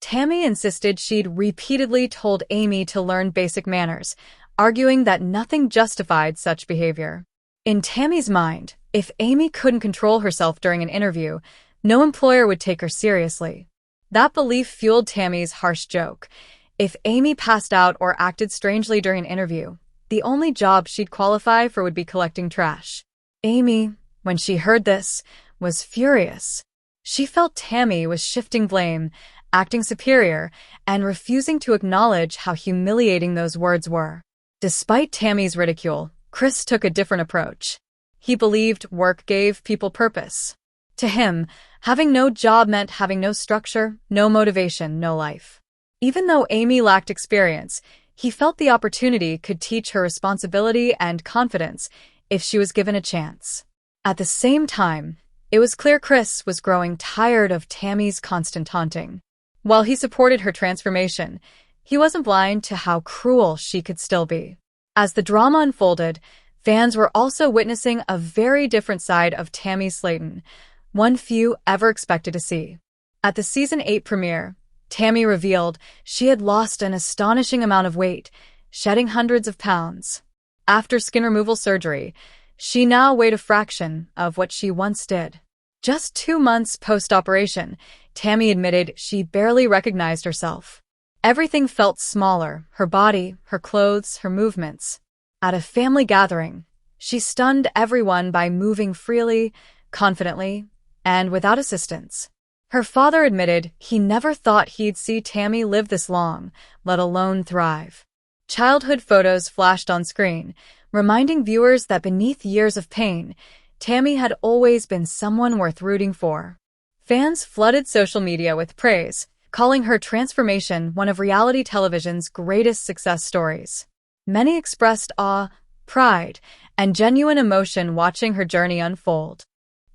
Tammy insisted she'd repeatedly told Amy to learn basic manners, arguing that nothing justified such behavior. In Tammy's mind, if Amy couldn't control herself during an interview, no employer would take her seriously. That belief fueled Tammy's harsh joke. If Amy passed out or acted strangely during an interview, the only job she'd qualify for would be collecting trash. Amy, when she heard this, was furious. She felt Tammy was shifting blame, acting superior, and refusing to acknowledge how humiliating those words were. Despite Tammy's ridicule, Chris took a different approach. He believed work gave people purpose. To him, having no job meant having no structure, no motivation, no life. Even though Amy lacked experience, he felt the opportunity could teach her responsibility and confidence if she was given a chance. At the same time, it was clear Chris was growing tired of Tammy's constant taunting. While he supported her transformation, he wasn't blind to how cruel she could still be. As the drama unfolded, fans were also witnessing a very different side of Tammy Sllayton, one few ever expected to see. At the Season 8 premiere, Tammy revealed she had lost an astonishing amount of weight, shedding hundreds of pounds. After skin removal surgery, she now weighed a fraction of what she once did. Just 2 months post-operation, Tammy admitted she barely recognized herself. Everything felt smaller, her body, her clothes, her movements. At a family gathering, she stunned everyone by moving freely, confidently, and without assistance. Her father admitted he never thought he'd see Tammy live this long, let alone thrive. Childhood photos flashed on screen, reminding viewers that beneath years of pain, Tammy had always been someone worth rooting for. Fans flooded social media with praise, calling her transformation one of reality television's greatest success stories. Many expressed awe, pride, and genuine emotion watching her journey unfold.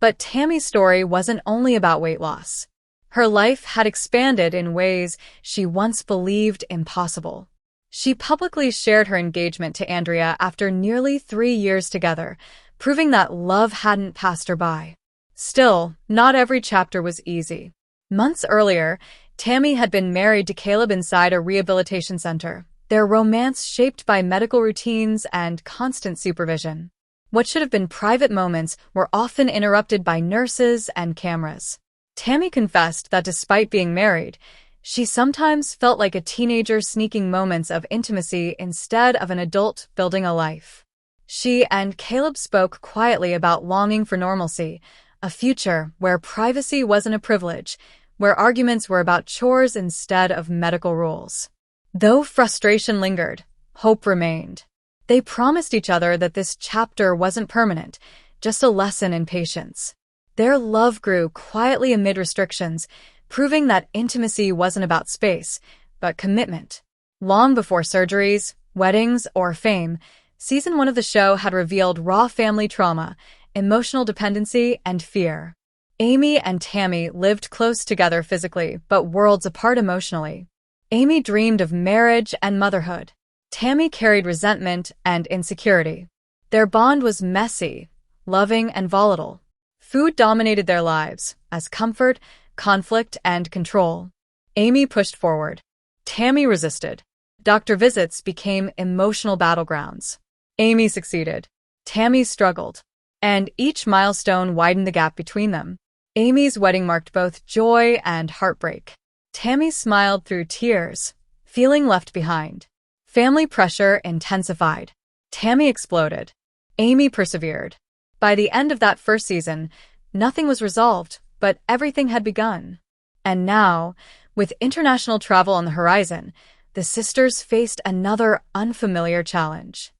But Tammy's story wasn't only about weight loss. Her life had expanded in ways she once believed impossible. She publicly shared her engagement to Andrea after nearly 3 years together, proving that love hadn't passed her by. Still, not every chapter was easy. Months earlier, Tammy had been married to Caleb inside a rehabilitation center, their romance shaped by medical routines and constant supervision. What should have been private moments were often interrupted by nurses and cameras. Tammy confessed that despite being married, she sometimes felt like a teenager sneaking moments of intimacy instead of an adult building a life. She and Caleb spoke quietly about longing for normalcy, a future where privacy wasn't a privilege, where arguments were about chores instead of medical rules. Though frustration lingered, hope remained. They promised each other that this chapter wasn't permanent, just a lesson in patience. Their love grew quietly amid restrictions, proving that intimacy wasn't about space, but commitment. Long before surgeries, weddings, or fame, Season 1 of the show had revealed raw family trauma, emotional dependency, and fear. Amy and Tammy lived close together physically, but worlds apart emotionally. Amy dreamed of marriage and motherhood. Tammy carried resentment and insecurity. Their bond was messy, loving, and volatile. Food dominated their lives, as comfort, conflict, and control. Amy pushed forward. Tammy resisted. Doctor visits became emotional battlegrounds. Amy succeeded. Tammy struggled. And each milestone widened the gap between them. Amy's wedding marked both joy and heartbreak. Tammy smiled through tears, feeling left behind. Family pressure intensified. Tammy exploded. Amy persevered. By the end of that first season, nothing was resolved, but everything had begun. And now, with international travel on the horizon, the sisters faced another unfamiliar challenge.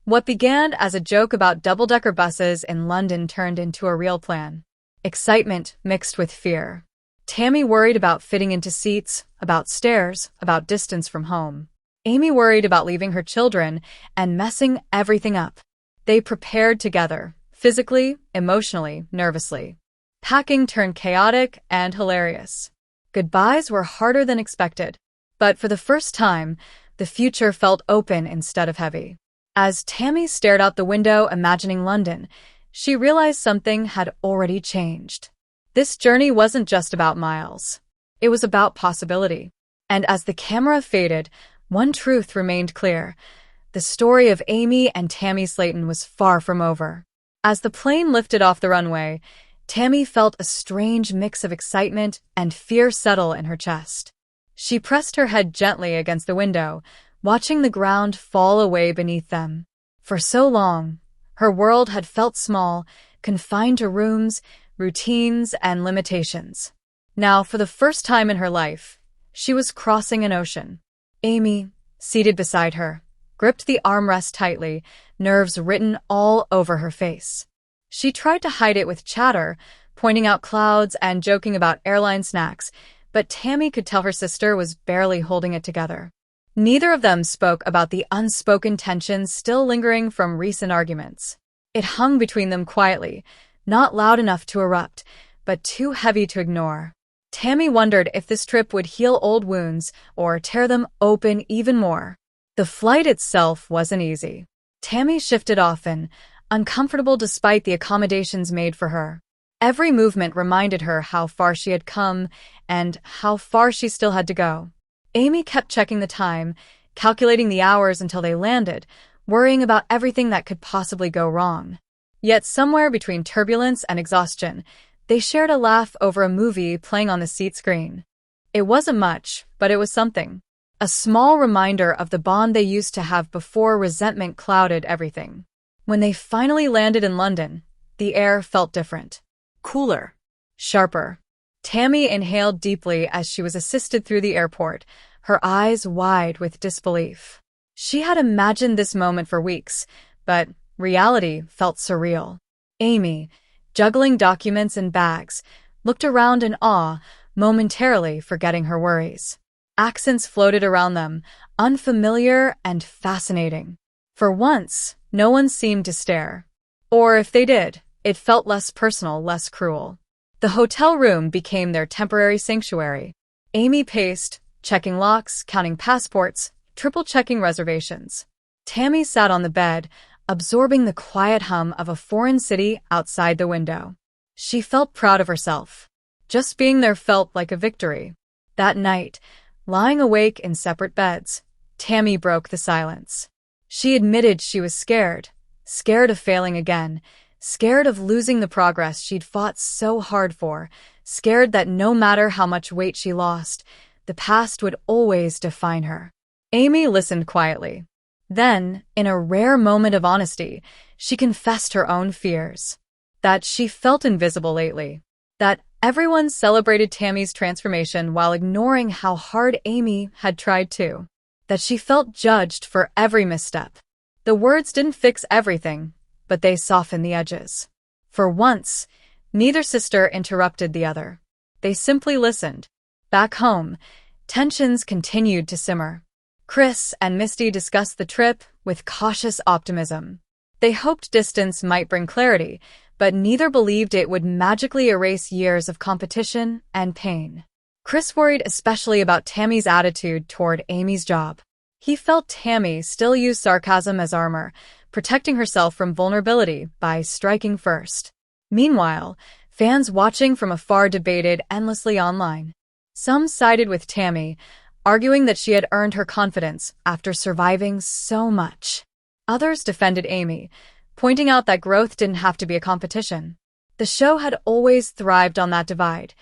What began as a joke about double-decker buses in London turned into a real plan. Excitement mixed with fear. Tammy worried about fitting into seats, about stairs, about distance from home. Amy worried about leaving her children and messing everything up. They prepared together, physically, emotionally, nervously. Packing turned chaotic and hilarious. Goodbyes were harder than expected. But for the first time, the future felt open instead of heavy. As Tammy stared out the window imagining London, she realized something had already changed. This journey wasn't just about miles. It was about possibility. And as the camera faded, one truth remained clear. The story of Amy and Tammy Sllayton was far from over. As the plane lifted off the runway, Tammy felt a strange mix of excitement and fear settle in her chest. She pressed her head gently against the window, watching the ground fall away beneath them. For so long, her world had felt small, confined to rooms, routines, and limitations. Now, for the first time in her life, she was crossing an ocean. Amy, seated beside her, gripped the armrest tightly, nerves written all over her face. She tried to hide it with chatter, pointing out clouds and joking about airline snacks, but Tammy could tell her sister was barely holding it together. Neither of them spoke about the unspoken tension still lingering from recent arguments. It hung between them quietly, not loud enough to erupt, but too heavy to ignore. Tammy wondered if this trip would heal old wounds or tear them open even more. The flight itself wasn't easy. Tammy shifted often, uncomfortable despite the accommodations made for her. Every movement reminded her how far she had come and how far she still had to go. Amy kept checking the time, calculating the hours until they landed, worrying about everything that could possibly go wrong. Yet somewhere between turbulence and exhaustion, they shared a laugh over a movie playing on the seat screen. It wasn't much, but it was something. A small reminder of the bond they used to have before resentment clouded everything. When they finally landed in London, the air felt different. Cooler. Sharper. Tammy inhaled deeply as she was assisted through the airport, her eyes wide with disbelief. She had imagined this moment for weeks, but reality felt surreal. Amy, juggling documents and bags, looked around in awe, momentarily forgetting her worries. Accents floated around them, unfamiliar and fascinating. For once, no one seemed to stare. Or if they did, it felt less personal, less cruel. The hotel room became their temporary sanctuary. Amy paced, checking locks, counting passports, triple-checking reservations. Tammy sat on the bed, absorbing the quiet hum of a foreign city outside the window. She felt proud of herself. Just being there felt like a victory. That night, lying awake in separate beds, Tammy broke the silence. She admitted she was scared of failing again, scared of losing the progress she'd fought so hard for, scared that no matter how much weight she lost, the past would always define her. Amy listened quietly. Then, in a rare moment of honesty, she confessed her own fears. That she felt invisible lately. That everyone celebrated Tammy's transformation while ignoring how hard Amy had tried too. That she felt judged for every misstep. The words didn't fix everything, but they softened the edges. For once, neither sister interrupted the other. They simply listened. Back home, tensions continued to simmer. Chris and Misty discussed the trip with cautious optimism. They hoped distance might bring clarity, but neither believed it would magically erase years of competition and pain. Chris worried especially about Tammy's attitude toward Amy's job. He felt Tammy still used sarcasm as armor, protecting herself from vulnerability by striking first. Meanwhile, fans watching from afar debated endlessly online. Some sided with Tammy, arguing that she had earned her confidence after surviving so much. Others defended Amy, pointing out that growth didn't have to be a competition. The show had always thrived on that divide,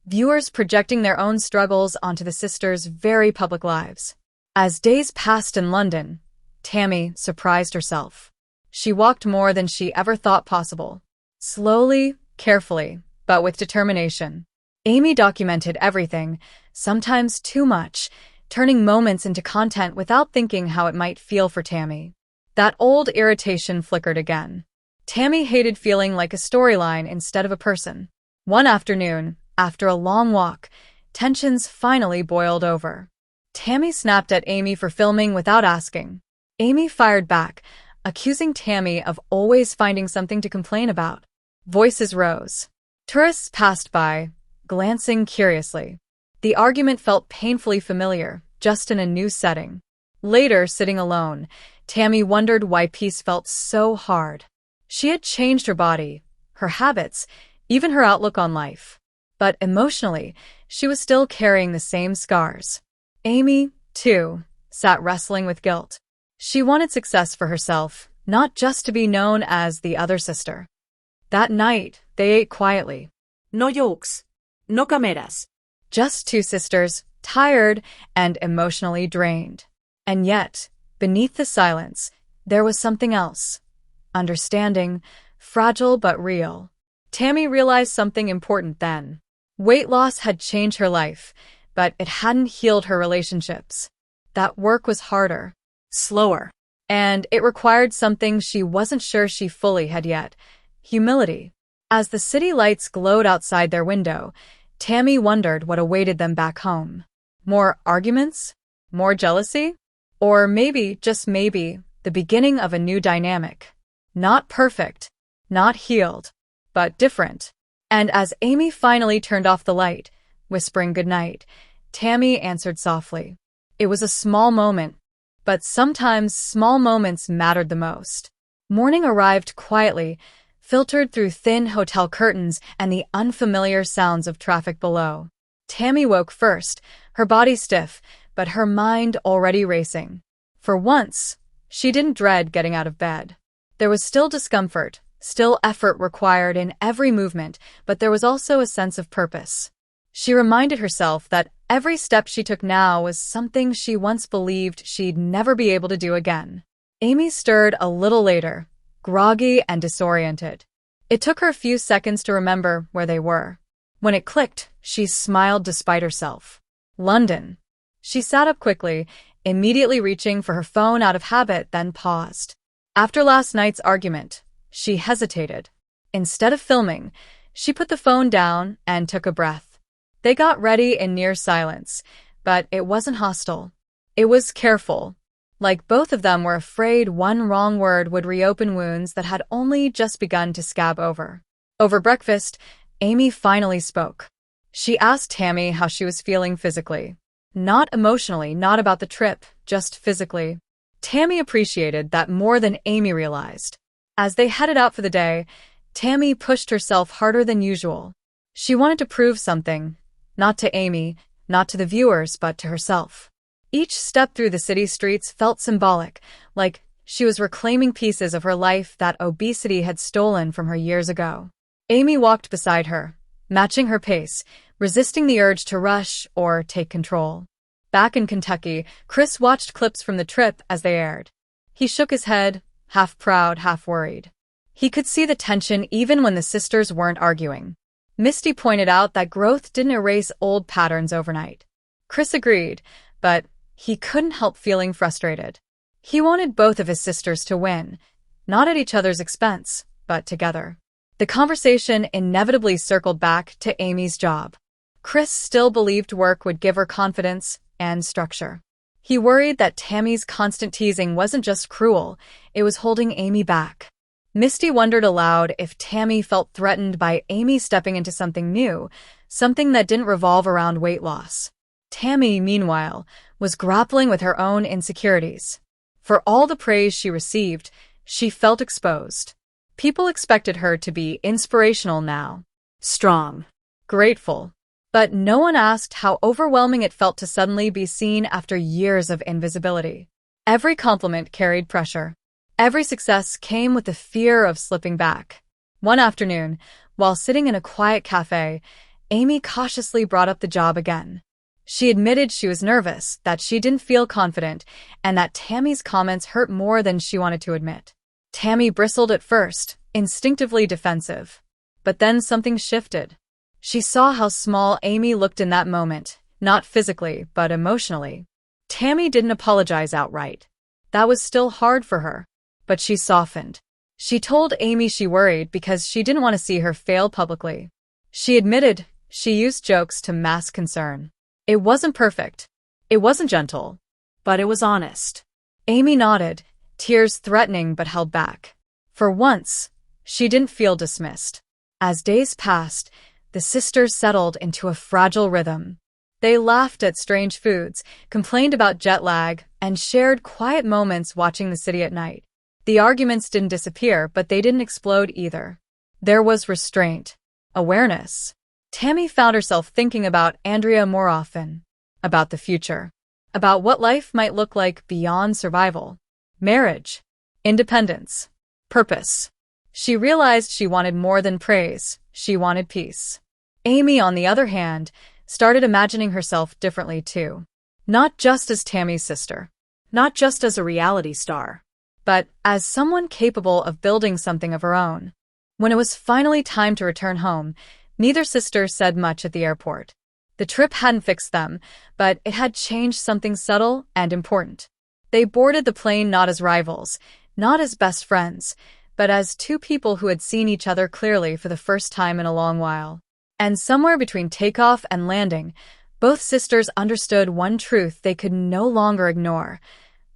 viewers projecting their own struggles onto the sisters' very public lives. As days passed in London, Tammy surprised herself. She walked more than she ever thought possible. Slowly, carefully, but with determination. Amy documented everything, sometimes too much, turning moments into content without thinking how it might feel for Tammy. That old irritation flickered again. Tammy hated feeling like a storyline instead of a person. One afternoon, after a long walk, tensions finally boiled over. Tammy snapped at Amy for filming without asking. Amy fired back, accusing Tammy of always finding something to complain about. Voices rose. Tourists passed by, glancing curiously. The argument felt painfully familiar, just in a new setting. Later, sitting alone, Tammy wondered why peace felt so hard. She had changed her body, her habits, even her outlook on life. But emotionally, she was still carrying the same scars. Amy, too, sat wrestling with guilt. She wanted success for herself, not just to be known as the other sister. That night, they ate quietly. No jokes. No cameras. Just two sisters, tired and emotionally drained. And yet, beneath the silence, there was something else. Understanding, fragile but real. Tammy realized something important then. Weight loss had changed her life, but it hadn't healed her relationships. That work was harder, Slower. and it required something she wasn't sure she fully had yet: humility. As the city lights glowed outside their window, Tammy wondered what awaited them back home. More arguments? More jealousy? Or maybe, just maybe, the beginning of a new dynamic. Not perfect, not healed, but different. And as Amy finally turned off the light, whispering goodnight, Tammy answered softly. It was a small moment, but sometimes small moments mattered the most. Morning arrived quietly, filtered through thin hotel curtains and the unfamiliar sounds of traffic below. Tammy woke first, her body stiff, but her mind already racing. For once, she didn't dread getting out of bed. There was still discomfort, still effort required in every movement, but there was also a sense of purpose. She reminded herself that every step she took now was something she once believed she'd never be able to do again. Amy stirred a little later, groggy and disoriented. It took her a few seconds to remember where they were. When it clicked, she smiled despite herself. London. She sat up quickly, immediately reaching for her phone out of habit, then paused. After last night's argument, she hesitated. Instead of filming, she put the phone down and took a breath. They got ready in near silence, but it wasn't hostile. It was careful. Like both of them were afraid one wrong word would reopen wounds that had only just begun to scab over. Over breakfast, Amy finally spoke. She asked Tammy how she was feeling physically. Not emotionally, not about the trip, just physically. Tammy appreciated that more than Amy realized. As they headed out for the day, Tammy pushed herself harder than usual. She wanted to prove something, not to Amy, not to the viewers, but to herself. Each step through the city streets felt symbolic, like she was reclaiming pieces of her life that obesity had stolen from her years ago. Amy walked beside her, matching her pace, resisting the urge to rush or take control. Back in Kentucky, Chris watched clips from the trip as they aired. He shook his head, half proud, half worried. He could see the tension even when the sisters weren't arguing. Misty pointed out that growth didn't erase old patterns overnight. Chris agreed, but he couldn't help feeling frustrated. He wanted both of his sisters to win, not at each other's expense, but together. The conversation inevitably circled back to Amy's job. Chris still believed work would give her confidence and structure. He worried that Tammy's constant teasing wasn't just cruel, it was holding Amy back. Misty wondered aloud if Tammy felt threatened by Amy stepping into something new, something that didn't revolve around weight loss. Tammy, meanwhile, was grappling with her own insecurities. For all the praise she received, she felt exposed. People expected her to be inspirational now, strong, grateful. But no one asked how overwhelming it felt to suddenly be seen after years of invisibility. Every compliment carried pressure. Every success came with the fear of slipping back. One afternoon, while sitting in a quiet cafe, Amy cautiously brought up the job again. She admitted she was nervous, that she didn't feel confident, and that Tammy's comments hurt more than she wanted to admit. Tammy bristled at first, instinctively defensive. But then something shifted. She saw how small Amy looked in that moment, not physically, but emotionally. Tammy didn't apologize outright. That was still hard for her. But she softened. She told Amy she worried because she didn't want to see her fail publicly. She admitted she used jokes to mask concern. It wasn't perfect. It wasn't gentle. But it was honest. Amy nodded, tears threatening but held back. For once, she didn't feel dismissed. As days passed, the sisters settled into a fragile rhythm. They laughed at strange foods, complained about jet lag, and shared quiet moments watching the city at night. The arguments didn't disappear, but they didn't explode either. There was restraint, awareness. Tammy found herself thinking about Andrea more often, about the future. about what life might look like beyond survival. Marriage, independence, purpose. She realized she wanted more than praise, she wanted peace. Amy, on the other hand, started imagining herself differently too. Not just as Tammy's sister, Not just as a reality star. but as someone capable of building something of her own. When it was finally time to return home, neither sister said much at the airport. The trip hadn't fixed them, but it had changed something subtle and important. They boarded the plane not as rivals, not as best friends, but as two people who had seen each other clearly for the first time in a long while. And somewhere between takeoff and landing, both sisters understood one truth they could no longer ignore.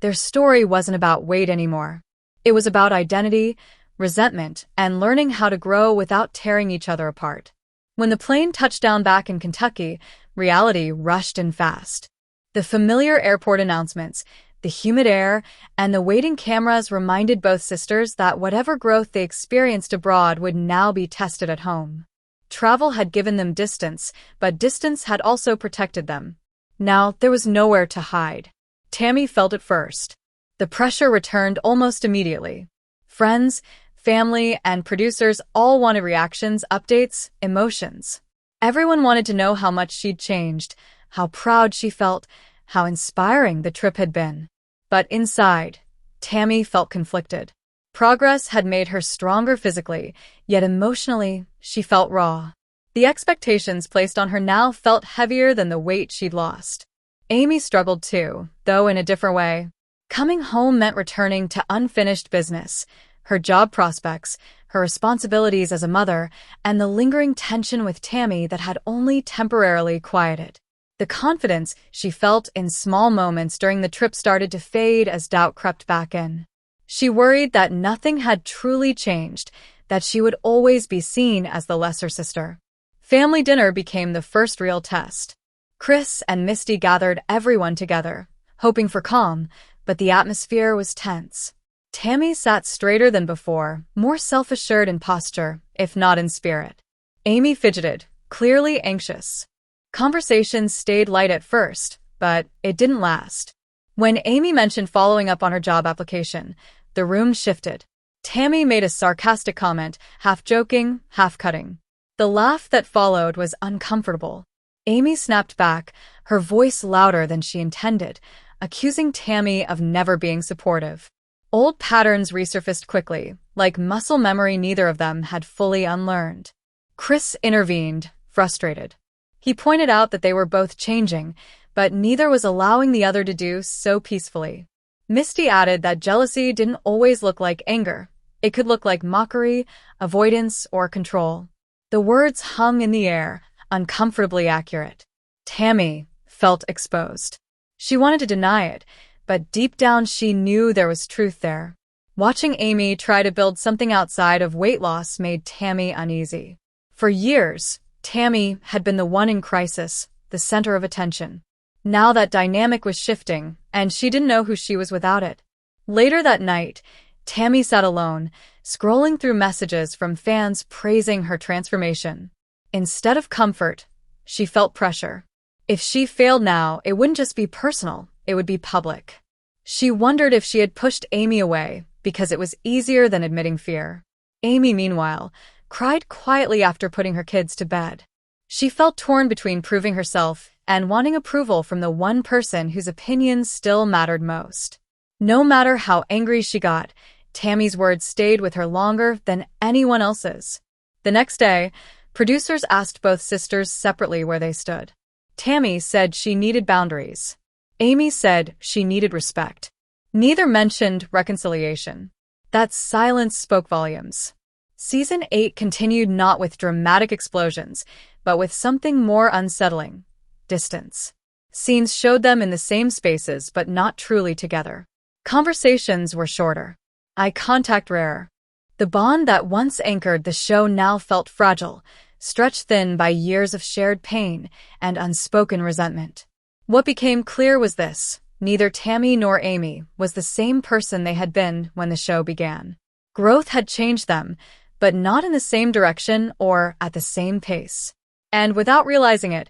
Their story wasn't about weight anymore. It was about identity, resentment, and learning how to grow without tearing each other apart. When the plane touched down back in Kentucky, reality rushed in fast. The familiar airport announcements, the humid air, and the waiting cameras reminded both sisters that whatever growth they experienced abroad would now be tested at home. Travel had given them distance, but distance had also protected them. Now there was nowhere to hide. Tammy felt it first. The pressure returned almost immediately. Friends, family, and producers all wanted reactions, updates, emotions. Everyone wanted to know how much she'd changed, how proud she felt, how inspiring the trip had been. But inside, Tammy felt conflicted. Progress had made her stronger physically, yet emotionally, she felt raw. The expectations placed on her now felt heavier than the weight she'd lost. Amy struggled too, though in a different way. Coming home meant returning to unfinished business, her job prospects, her responsibilities as a mother, and the lingering tension with Tammy that had only temporarily quieted. The confidence she felt in small moments during the trip started to fade as doubt crept back in. She worried that nothing had truly changed, that she would always be seen as the lesser sister. Family dinner became the first real test. Chris and Misty gathered everyone together, hoping for calm, but the atmosphere was tense. Tammy sat straighter than before, more self-assured in posture, if not in spirit. Amy fidgeted, clearly anxious. Conversations stayed light at first, but it didn't last. When Amy mentioned following up on her job application, the room shifted. Tammy made a sarcastic comment, half joking, half cutting. The laugh that followed was uncomfortable. Amy snapped back, her voice louder than she intended, accusing Tammy of never being supportive. Old patterns resurfaced quickly, like muscle memory neither of them had fully unlearned. Chris intervened, frustrated. He pointed out that they were both changing, but neither was allowing the other to do so peacefully. Misty added that jealousy didn't always look like anger. It could look like mockery, avoidance, or control. The words hung in the air, uncomfortably accurate. Tammy felt exposed. She wanted to deny it, but deep down she knew there was truth there. Watching Amy try to build something outside of weight loss made Tammy uneasy. For years, Tammy had been the one in crisis, the center of attention. Now that dynamic was shifting, and she didn't know who she was without it. Later that night, Tammy sat alone, scrolling through messages from fans praising her transformation. Instead of comfort, she felt pressure. If she failed now, it wouldn't just be personal, it would be public. She wondered if she had pushed Amy away because it was easier than admitting fear. Amy, meanwhile, cried quietly after putting her kids to bed. She felt torn between proving herself and wanting approval from the one person whose opinions still mattered most. No matter how angry she got, Tammy's words stayed with her longer than anyone else's. The next day, producers asked both sisters separately where they stood. Tammy said she needed boundaries. Amy said she needed respect. Neither mentioned reconciliation. That silence spoke volumes. Season 8 continued not with dramatic explosions, but with something more unsettling: distance. Scenes showed them in the same spaces but not truly together. Conversations were shorter. Eye contact rarer. The bond that once anchored the show now felt fragile, stretched thin by years of shared pain and unspoken resentment. What became clear was this: neither Tammy nor Amy was the same person they had been when the show began. Growth had changed them, but not in the same direction or at the same pace. And without realizing it,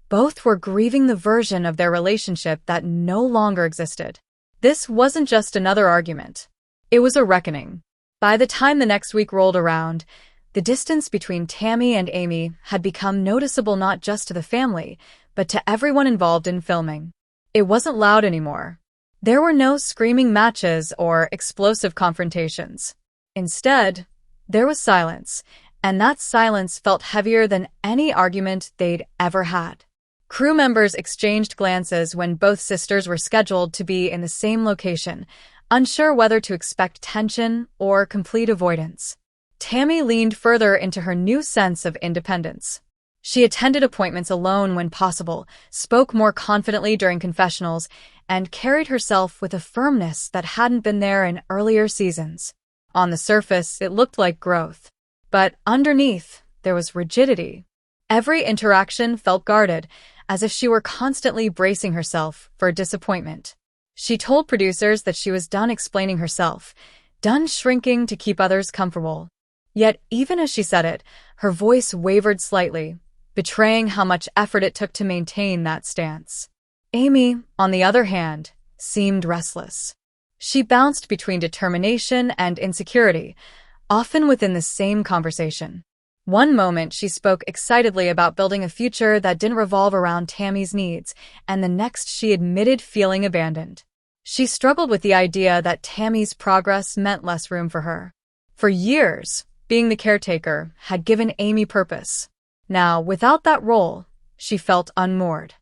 Both were grieving the version of their relationship that no longer existed. This wasn't just another argument. It was a reckoning. By the time the next week rolled around, the distance between Tammy and Amy had become noticeable not just to the family, but to everyone involved in filming. It wasn't loud anymore. There were no screaming matches or explosive confrontations. Instead, there was silence, and that silence felt heavier than any argument they'd ever had. Crew members exchanged glances when both sisters were scheduled to be in the same location, unsure whether to expect tension or complete avoidance. Tammy leaned further into her new sense of independence. She attended appointments alone when possible, spoke more confidently during confessionals, and carried herself with a firmness that hadn't been there in earlier seasons. On the surface, it looked like growth. But underneath, there was rigidity. Every interaction felt guarded, as if she were constantly bracing herself for disappointment. She told producers that she was done explaining herself, done shrinking to keep others comfortable. Yet, even as she said it, her voice wavered slightly, betraying how much effort it took to maintain that stance. Amy, on the other hand, seemed restless. She bounced between determination and insecurity, often within the same conversation. One moment she spoke excitedly about building a future that didn't revolve around Tammy's needs, and the next she admitted feeling abandoned. She struggled with the idea that Tammy's progress meant less room for her. For years, being the caretaker had given Amy purpose. Now, without that role, she felt unmoored.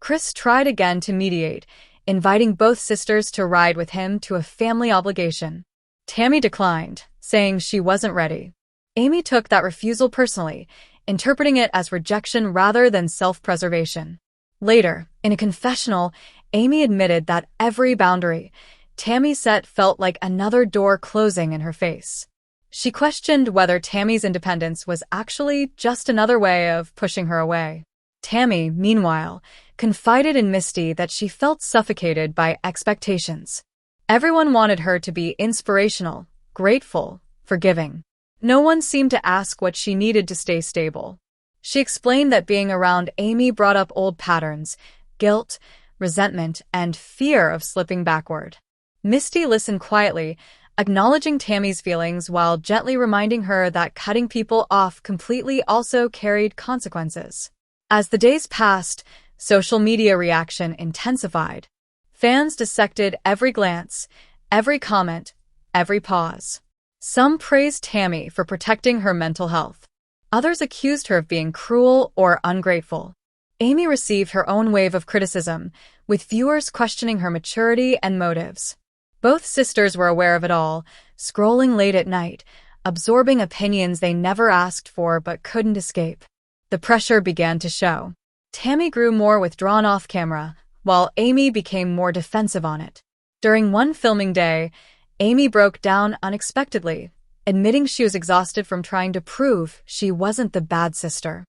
Chris tried again to mediate, inviting both sisters to ride with him to a family obligation. Tammy declined, saying she wasn't ready. Amy took that refusal personally, interpreting it as rejection rather than self-preservation. Later, in a confessional, Amy admitted that every boundary Tammy set felt like another door closing in her face. She questioned whether Tammy's independence was actually just another way of pushing her away. Tammy, meanwhile, confided in Misty that she felt suffocated by expectations. Everyone wanted her to be inspirational, grateful, forgiving. No one seemed to ask what she needed to stay stable. She explained that being around Amy brought up old patterns, guilt, resentment, and fear of slipping backward. Misty listened quietly, acknowledging Tammy's feelings while gently reminding her that cutting people off completely also carried consequences. As the days passed, social media reaction intensified. Fans dissected every glance, every comment, every pause. Some praised Tammy for protecting her mental health. Others accused her of being cruel or ungrateful. Amy received her own wave of criticism, with viewers questioning her maturity and motives. Both sisters were aware of it all, scrolling late at night, absorbing opinions they never asked for but couldn't escape. The pressure began to show. Tammy grew more withdrawn off camera, while Amy became more defensive on it. During one filming day, Amy broke down unexpectedly, admitting she was exhausted from trying to prove she wasn't the bad sister.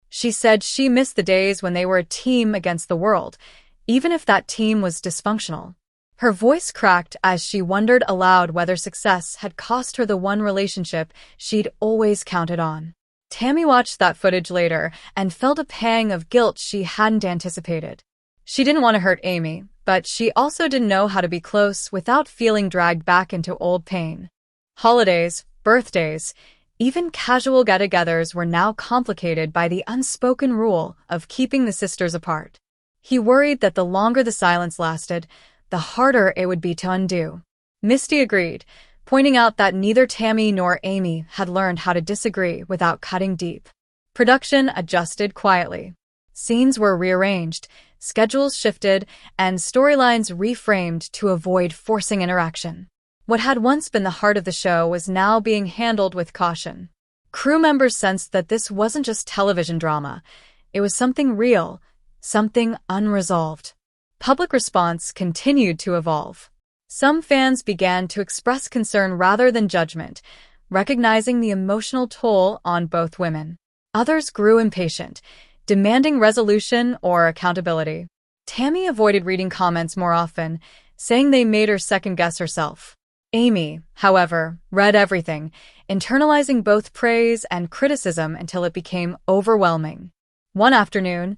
She said she missed the days when they were a team against the world, even if that team was dysfunctional. Her voice cracked as she wondered aloud whether success had cost her the one relationship she'd always counted on. Tammy watched that footage later and felt a pang of guilt she hadn't anticipated. She didn't want to hurt Amy, but she also didn't know how to be close without feeling dragged back into old pain. Holidays, birthdays, even casual get-togethers were now complicated by the unspoken rule of keeping the sisters apart. He worried that the longer the silence lasted, the harder it would be to undo. Misty agreed, pointing out that neither Tammy nor Amy had learned how to disagree without cutting deep. Production adjusted quietly. Scenes were rearranged, schedules shifted, and storylines reframed to avoid forcing interaction. What had once been the heart of the show was now being handled with caution. Crew members sensed that this wasn't just television drama. It was something real, something unresolved. Public response continued to evolve. Some fans began to express concern rather than judgment, recognizing the emotional toll on both women. Others grew impatient, demanding resolution or accountability. Tammy avoided reading comments more often, saying they made her second-guess herself. Amy, however, read everything, internalizing both praise and criticism until it became overwhelming. One afternoon,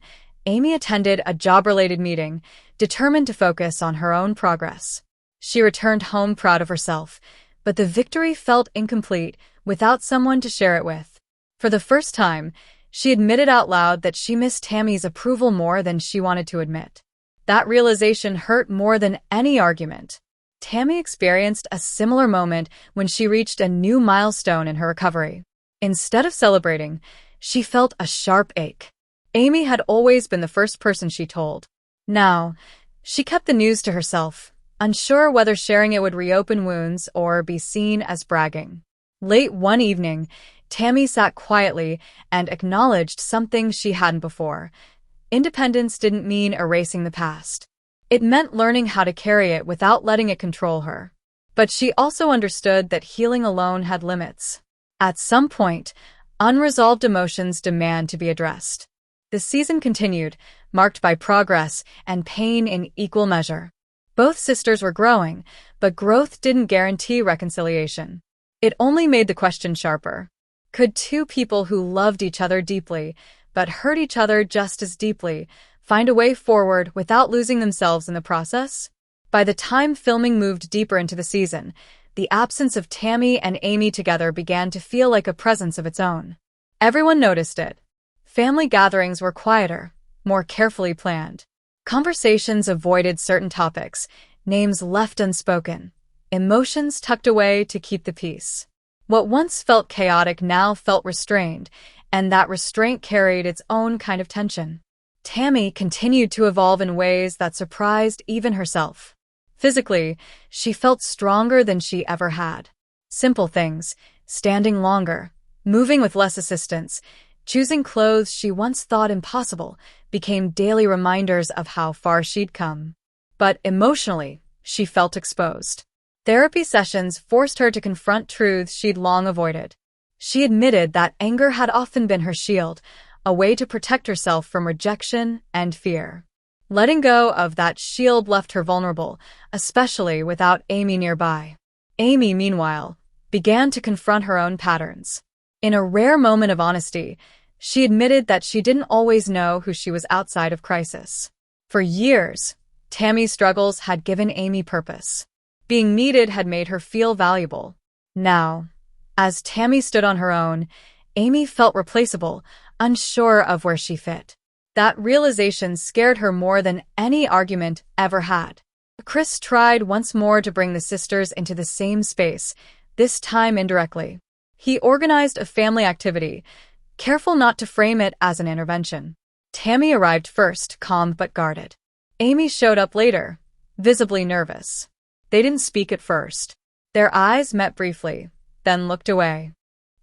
Amy attended a job-related meeting, determined to focus on her own progress. She returned home proud of herself, but the victory felt incomplete without someone to share it with. For the first time, she admitted out loud that she missed Tammy's approval more than she wanted to admit. That realization hurt more than any argument. Tammy experienced a similar moment when she reached a new milestone in her recovery. Instead of celebrating, she felt a sharp ache. Amy had always been the first person she told. Now, she kept the news to herself, unsure whether sharing it would reopen wounds or be seen as bragging. Late one evening, Tammy sat quietly and acknowledged something she hadn't before. Independence didn't mean erasing the past. It meant learning how to carry it without letting it control her. But she also understood that healing alone had limits. At some point, unresolved emotions demand to be addressed. The season continued, marked by progress and pain in equal measure. Both sisters were growing, but growth didn't guarantee reconciliation. It only made the question sharper. Could two people who loved each other deeply, but hurt each other just as deeply, find a way forward without losing themselves in the process? By the time filming moved deeper into the season, the absence of Tammy and Amy together began to feel like a presence of its own. Everyone noticed it. Family gatherings were quieter, more carefully planned. Conversations avoided certain topics, names left unspoken, emotions tucked away to keep the peace. What once felt chaotic now felt restrained, and that restraint carried its own kind of tension. Tammy continued to evolve in ways that surprised even herself. Physically, she felt stronger than she ever had. Simple things, standing longer, moving with less assistance, choosing clothes she once thought impossible, became daily reminders of how far she'd come. But emotionally, she felt exposed. Therapy sessions forced her to confront truths she'd long avoided. She admitted that anger had often been her shield, a way to protect herself from rejection and fear. Letting go of that shield left her vulnerable, especially without Amy nearby. Amy, meanwhile, began to confront her own patterns. In a rare moment of honesty, she admitted that she didn't always know who she was outside of crisis. For years, Tammy's struggles had given Amy purpose. Being needed had made her feel valuable. Now, as Tammy stood on her own, Amy felt replaceable, unsure of where she fit. That realization scared her more than any argument ever had. Chris tried once more to bring the sisters into the same space, this time indirectly. He organized a family activity, careful not to frame it as an intervention. Tammy arrived first, calm but guarded. Amy showed up later, visibly nervous. They didn't speak at first. Their eyes met briefly, then looked away.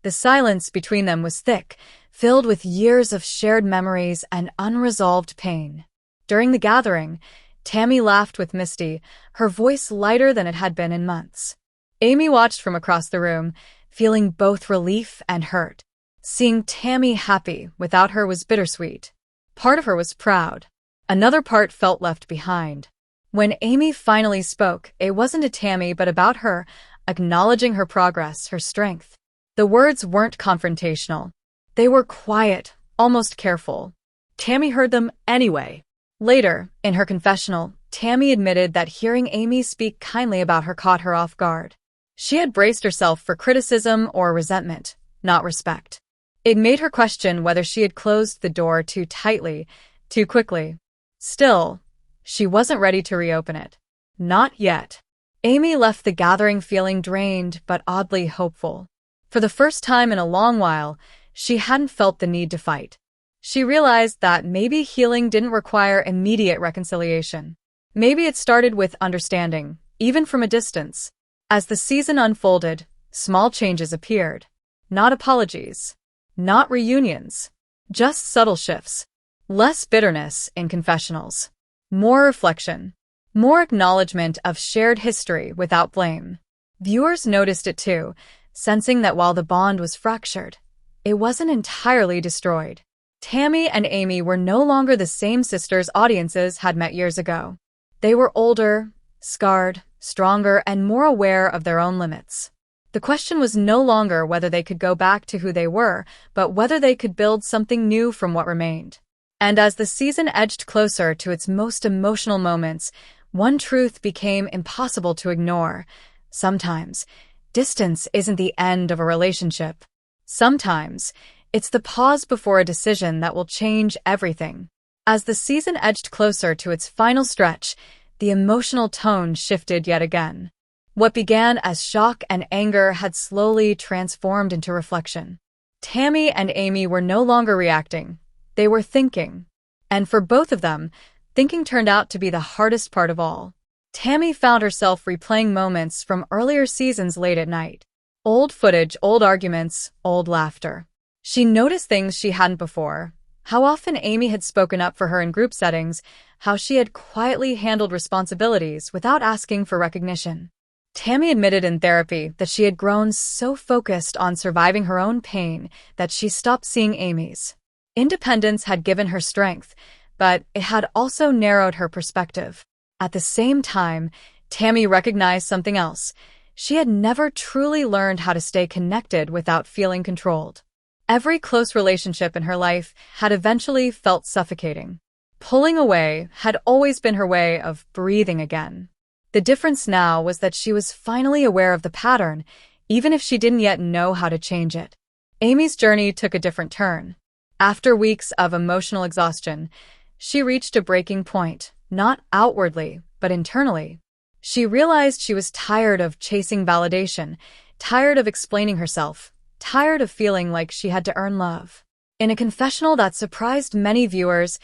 The silence between them was thick, filled with years of shared memories and unresolved pain. During the gathering, Tammy laughed with Misty, her voice lighter than it had been in months. Amy watched from across the room, feeling both relief and hurt. Seeing Tammy happy without her was bittersweet. Part of her was proud. Another part felt left behind. When Amy finally spoke, it wasn't to Tammy but about her, acknowledging her progress, her strength. The words weren't confrontational. They were quiet, almost careful. Tammy heard them anyway. Later, in her confessional, Tammy admitted that hearing Amy speak kindly about her caught her off guard. She had braced herself for criticism or resentment, not respect. It made her question whether she had closed the door too tightly, too quickly. Still, she wasn't ready to reopen it. Not yet. Amy left the gathering feeling drained but oddly hopeful. For the first time in a long while, she hadn't felt the need to fight. She realized that maybe healing didn't require immediate reconciliation. Maybe it started with understanding, even from a distance. As the season unfolded, small changes appeared. Not apologies. Not reunions. Just subtle shifts. Less bitterness in confessionals. More reflection. More acknowledgement of shared history without blame. Viewers noticed it too, sensing that while the bond was fractured, it wasn't entirely destroyed. Tammy and Amy were no longer the same sisters audiences had met years ago. They were older, scarred, stronger, and more aware of their own limits. The question was no longer whether they could go back to who they were, but whether they could build something new from what remained. And as the season edged closer to its most emotional moments, one truth became impossible to ignore. Sometimes, distance isn't the end of a relationship. Sometimes, it's the pause before a decision that will change everything. As the season edged closer to its final stretch, the emotional tone shifted yet again. What began as shock and anger had slowly transformed into reflection. Tammy and Amy were no longer reacting. They were thinking. And for both of them, thinking turned out to be the hardest part of all. Tammy found herself replaying moments from earlier seasons late at night. Old footage, old arguments, old laughter. She noticed things she hadn't before. How often Amy had spoken up for her in group settings, how she had quietly handled responsibilities without asking for recognition. Tammy admitted in therapy that she had grown so focused on surviving her own pain that she stopped seeing Amy's. Independence had given her strength, but it had also narrowed her perspective. At the same time, Tammy recognized something else. She had never truly learned how to stay connected without feeling controlled. Every close relationship in her life had eventually felt suffocating. Pulling away had always been her way of breathing again. The difference now was that she was finally aware of the pattern, even if she didn't yet know how to change it. Amy's journey took a different turn. After weeks of emotional exhaustion, she reached a breaking point, not outwardly, but internally. She realized she was tired of chasing validation, tired of explaining herself, tired of feeling like she had to earn love. In a confessional that surprised many viewers,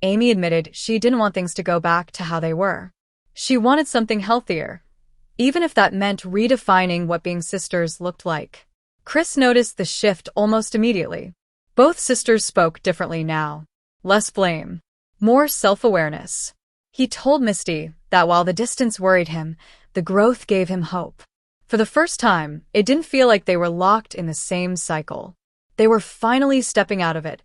Amy admitted she didn't want things to go back to how they were. She wanted something healthier, even if that meant redefining what being sisters looked like. Chris noticed the shift almost immediately. Both sisters spoke differently now. Less blame, more self-awareness. He told Misty that while the distance worried him, the growth gave him hope. For the first time, it didn't feel like they were locked in the same cycle. They were finally stepping out of it,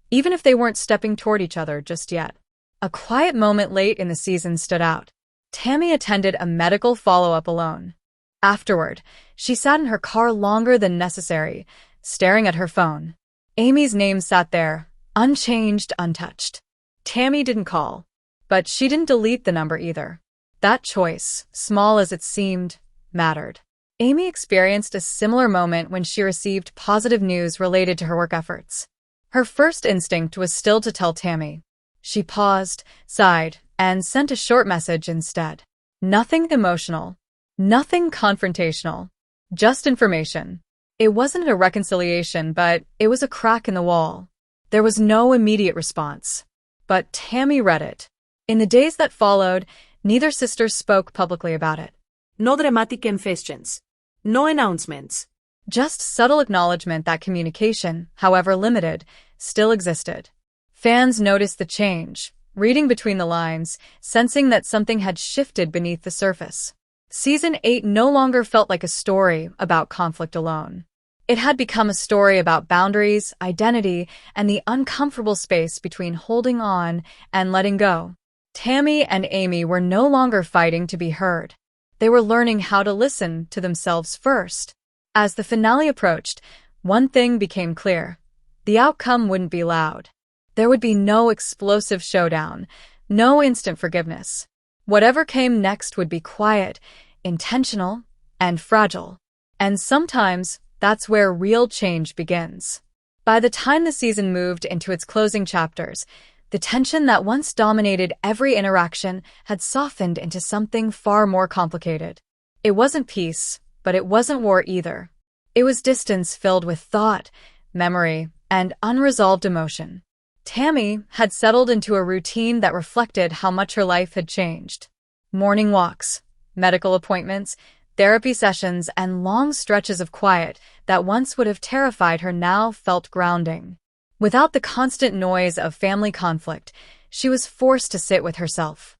even if they weren't stepping toward each other just yet. A quiet moment late in the season stood out. Tammy attended a medical follow-up alone. Afterward, she sat in her car longer than necessary, staring at her phone. Amy's name sat there, unchanged, untouched. Tammy didn't call, but she didn't delete the number either. That choice, small as it seemed, mattered. Amy experienced a similar moment when she received positive news related to her work efforts. Her first instinct was still to tell Tammy. She paused, sighed, and sent a short message instead. Nothing emotional, nothing confrontational, just information. It wasn't a reconciliation, but it was a crack in the wall. There was no immediate response. But Tammy read it. In the days that followed, neither sister spoke publicly about it. No dramatic confessions. No announcements. Just subtle acknowledgement that communication, however limited, still existed. Fans noticed the change, reading between the lines, sensing that something had shifted beneath the surface. Season 8 no longer felt like a story about conflict alone. It had become a story about boundaries, identity, and the uncomfortable space between holding on and letting go. Tammy and Amy were no longer fighting to be heard. They were learning how to listen to themselves first. As the finale approached, one thing became clear. The outcome wouldn't be loud. There would be no explosive showdown, no instant forgiveness. Whatever came next would be quiet, intentional, and fragile. And sometimes, that's where real change begins. By the time the season moved into its closing chapters, the tension that once dominated every interaction had softened into something far more complicated. It wasn't peace, but it wasn't war either. It was distance filled with thought, memory, and unresolved emotion. Tammy had settled into a routine that reflected how much her life had changed. Morning walks, medical appointments, therapy sessions, and long stretches of quiet that once would have terrified her now felt grounding. Without the constant noise of family conflict, she was forced to sit with herself.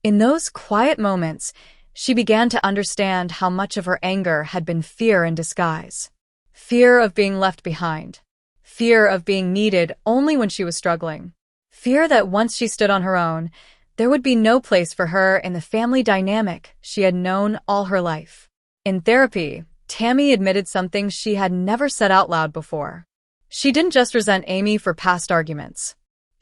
In those quiet moments, she began to understand how much of her anger had been fear in disguise. Fear of being left behind. Fear of being needed only when she was struggling. Fear that once she stood on her own, there would be no place for her in the family dynamic she had known all her life. In therapy, Tammy admitted something she had never said out loud before. She didn't just resent Amy for past arguments.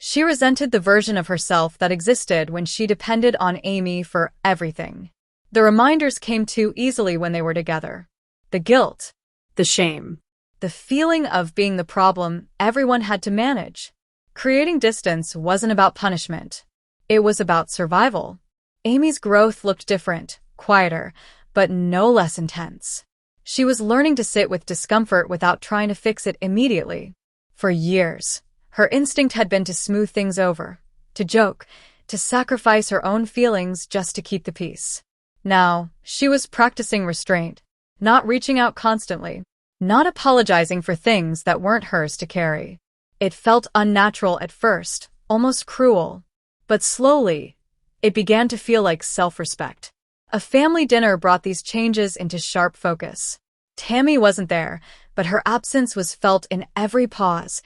She resented the version of herself that existed when she depended on Amy for everything. The reminders came too easily when they were together. The guilt, The shame. the feeling of being the problem everyone had to manage. Creating distance wasn't about punishment. It was about survival. Amy's growth looked different, quieter, but no less intense. She was learning to sit with discomfort without trying to fix it immediately. For years, her instinct had been to smooth things over, to joke, to sacrifice her own feelings just to keep the peace. Now, she was practicing restraint, not reaching out constantly, not apologizing for things that weren't hers to carry. It felt unnatural at first, almost cruel. But slowly, it began to feel like self-respect. A family dinner brought these changes into sharp focus. Tammy wasn't there, but her absence was felt in every pause,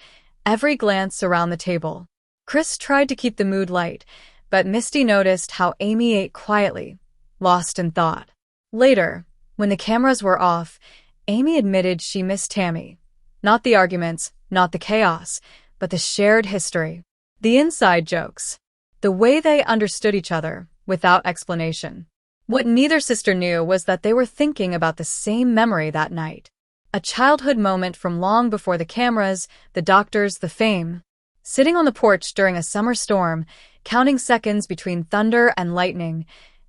every glance around the table. Chris tried to keep the mood light, but Misty noticed how Amy ate quietly, lost in thought. Later, when the cameras were off, Amy admitted she missed Tammy. Not the arguments, not the chaos, but the shared history. The inside jokes. The way they understood each other, without explanation. What neither sister knew was that they were thinking about the same memory that night. A childhood moment from long before the cameras, the doctors, the fame. Sitting on the porch during a summer storm, counting seconds between thunder and lightning,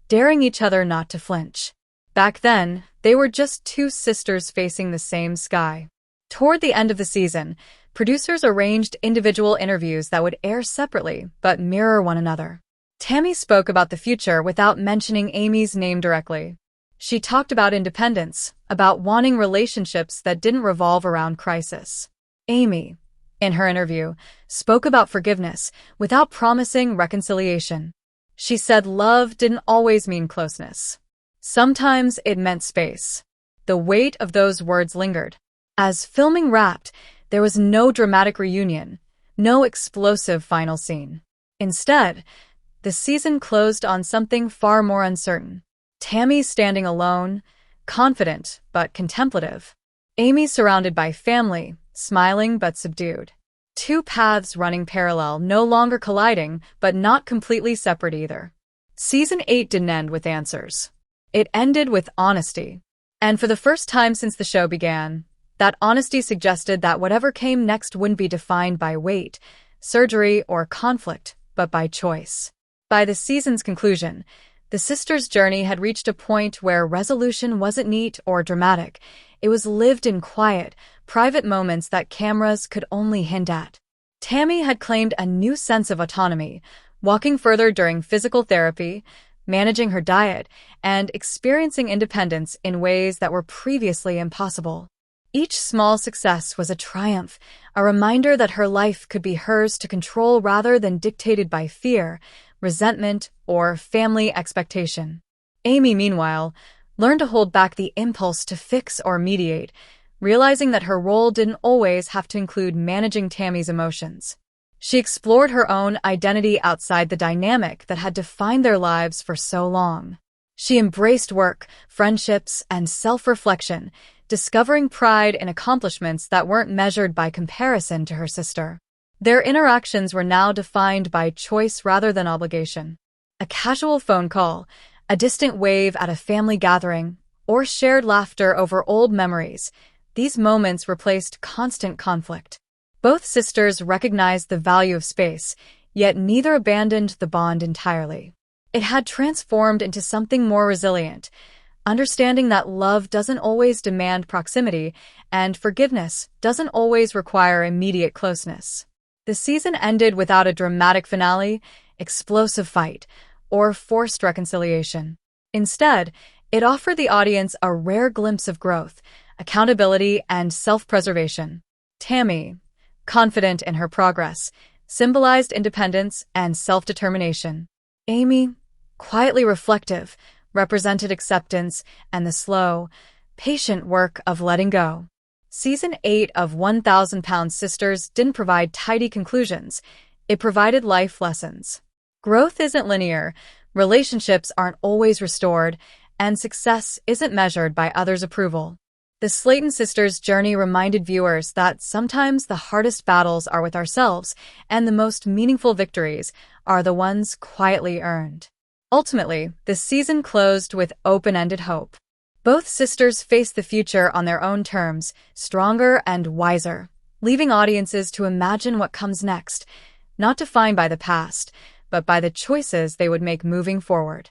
daring each other not to flinch. Back then, they were just two sisters facing the same sky. Toward the end of the season, producers arranged individual interviews that would air separately but mirror one another. Tammy spoke about the future without mentioning Amy's name directly. She talked about independence, about wanting relationships that didn't revolve around crisis. Amy, in her interview, spoke about forgiveness without promising reconciliation. She said love didn't always mean closeness. Sometimes it meant space. The weight of those words lingered. As filming wrapped, there was no dramatic reunion, no explosive final scene. Instead, the season closed on something far more uncertain. Tammy standing alone, confident but contemplative. Amy surrounded by family, smiling but subdued. Two paths running parallel, no longer colliding, but not completely separate either. Season 8 didn't end with answers. It ended with honesty. And for the first time since the show began, that honesty suggested that whatever came next wouldn't be defined by weight, surgery, or conflict, but by choice. By the season's conclusion, the sisters' journey had reached a point where resolution wasn't neat or dramatic. It was lived in quiet, private moments that cameras could only hint at. Tammy had claimed a new sense of autonomy, walking further during physical therapy, managing her diet, and experiencing independence in ways that were previously impossible. Each small success was a triumph, a reminder that her life could be hers to control rather than dictated by fear, resentment, or family expectation. Amy, meanwhile, learned to hold back the impulse to fix or mediate, realizing that her role didn't always have to include managing Tammy's emotions. She explored her own identity outside the dynamic that had defined their lives for so long. She embraced work, friendships, and self-reflection, discovering pride in accomplishments that weren't measured by comparison to her sister. Their interactions were now defined by choice rather than obligation. A casual phone call, a distant wave at a family gathering, or shared laughter over old memories, these moments replaced constant conflict. Both sisters recognized the value of space, yet neither abandoned the bond entirely. It had transformed into something more resilient, understanding that love doesn't always demand proximity and forgiveness doesn't always require immediate closeness. The season ended without a dramatic finale, explosive fight, or forced reconciliation. Instead, it offered the audience a rare glimpse of growth, accountability, and self-preservation. Tammy, confident in her progress, symbolized independence and self-determination. Amy, quietly reflective, represented acceptance and the slow, patient work of letting go. Season 8 of 1,000 Pound Sisters didn't provide tidy conclusions. It provided life lessons. Growth isn't linear, relationships aren't always restored, and success isn't measured by others' approval. The Sllayton sisters' journey reminded viewers that sometimes the hardest battles are with ourselves, and the most meaningful victories are the ones quietly earned. Ultimately, the season closed with open-ended hope. Both sisters face the future on their own terms, stronger and wiser, leaving audiences to imagine what comes next, not defined by the past, but by the choices they would make moving forward.